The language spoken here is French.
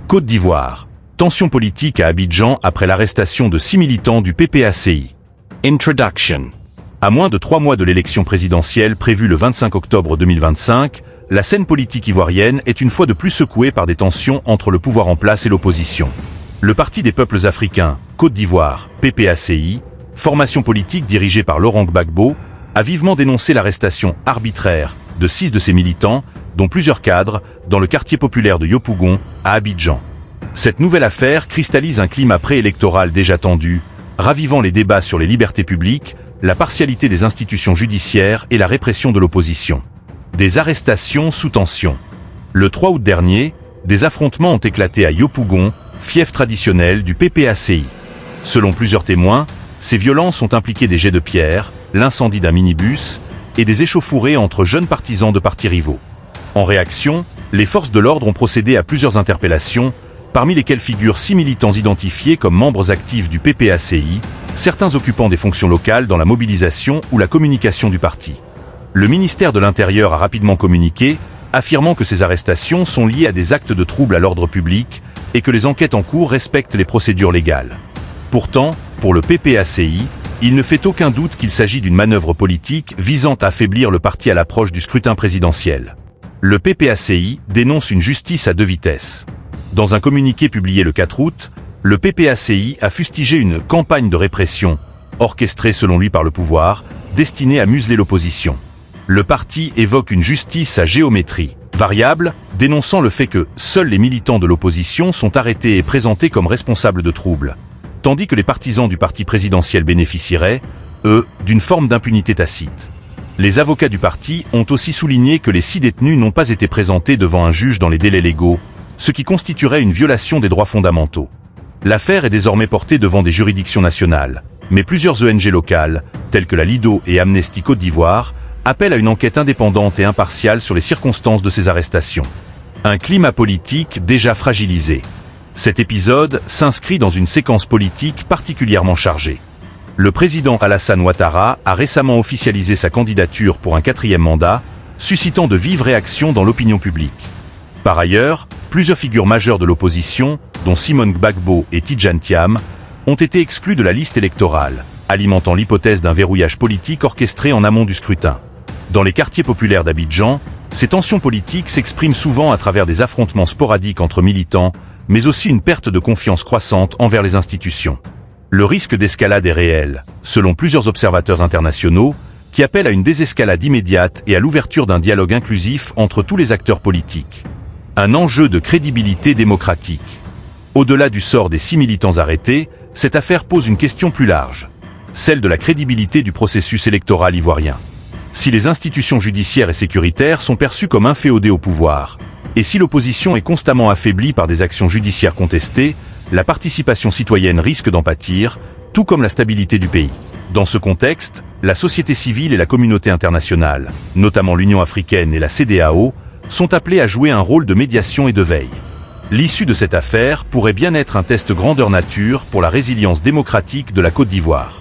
Côte d'Ivoire. Tension politique à Abidjan après l'arrestation de 6 militants du PPACI. Introduction. À moins de 3 mois de l'élection présidentielle prévue le 25 octobre 2025, la scène politique ivoirienne est une fois de plus secouée par des tensions entre le pouvoir en place et l'opposition. Le Parti des peuples africains, Côte d'Ivoire, PPACI, formation politique dirigée par Laurent Gbagbo, a vivement dénoncé l'arrestation arbitraire de 6 de ses militants, dont plusieurs cadres, dans le quartier populaire de Yopougon, à Abidjan. Cette nouvelle affaire cristallise un climat préélectoral déjà tendu, ravivant les débats sur les libertés publiques, la partialité des institutions judiciaires et la répression de l'opposition. Des arrestations sous tension. Le 3 août dernier, des affrontements ont éclaté à Yopougon, fief traditionnel du PPACI. Selon plusieurs témoins, ces violences ont impliqué des jets de pierre, l'incendie d'un minibus et des échauffourées entre jeunes partisans de partis rivaux. En réaction, les forces de l'ordre ont procédé à plusieurs interpellations, parmi lesquels figurent 6 militants identifiés comme membres actifs du PPACI, certains occupant des fonctions locales dans la mobilisation ou la communication du parti. Le ministère de l'Intérieur a rapidement communiqué, affirmant que ces arrestations sont liées à des actes de trouble à l'ordre public et que les enquêtes en cours respectent les procédures légales. Pourtant, pour le PPACI, il ne fait aucun doute qu'il s'agit d'une manœuvre politique visant à affaiblir le parti à l'approche du scrutin présidentiel. Le PPACI dénonce une justice à 2 vitesses. Dans un communiqué publié le 4 août, le PPACI a fustigé une campagne de répression, orchestrée selon lui par le pouvoir, destinée à museler l'opposition. Le parti évoque une justice à géométrie variable, dénonçant le fait que seuls les militants de l'opposition sont arrêtés et présentés comme responsables de troubles, tandis que les partisans du parti présidentiel bénéficieraient, eux, d'une forme d'impunité tacite. Les avocats du parti ont aussi souligné que les 6 détenus n'ont pas été présentés devant un juge dans les délais légaux, ce qui constituerait une violation des droits fondamentaux. L'affaire est désormais portée devant des juridictions nationales, mais plusieurs ONG locales, telles que la Lido et Amnesty Côte d'Ivoire, appellent à une enquête indépendante et impartiale sur les circonstances de ces arrestations. Un climat politique déjà fragilisé. Cet épisode s'inscrit dans une séquence politique particulièrement chargée. Le président Alassane Ouattara a récemment officialisé sa candidature pour un 4e mandat, suscitant de vives réactions dans l'opinion publique. Par ailleurs, plusieurs figures majeures de l'opposition, dont Simone Gbagbo et Tidjane Thiam, ont été exclues de la liste électorale, alimentant l'hypothèse d'un verrouillage politique orchestré en amont du scrutin. Dans les quartiers populaires d'Abidjan, ces tensions politiques s'expriment souvent à travers des affrontements sporadiques entre militants, mais aussi une perte de confiance croissante envers les institutions. Le risque d'escalade est réel, selon plusieurs observateurs internationaux, qui appellent à une désescalade immédiate et à l'ouverture d'un dialogue inclusif entre tous les acteurs politiques. Un enjeu de crédibilité démocratique. Au-delà du sort des 6 militants arrêtés, cette affaire pose une question plus large, celle de la crédibilité du processus électoral ivoirien. Si les institutions judiciaires et sécuritaires sont perçues comme inféodées au pouvoir, et si l'opposition est constamment affaiblie par des actions judiciaires contestées, la participation citoyenne risque d'en pâtir, tout comme la stabilité du pays. Dans ce contexte, la société civile et la communauté internationale, notamment l'Union africaine et la CEDEAO, sont appelées à jouer un rôle de médiation et de veille. L'issue de cette affaire pourrait bien être un test grandeur nature pour la résilience démocratique de la Côte d'Ivoire.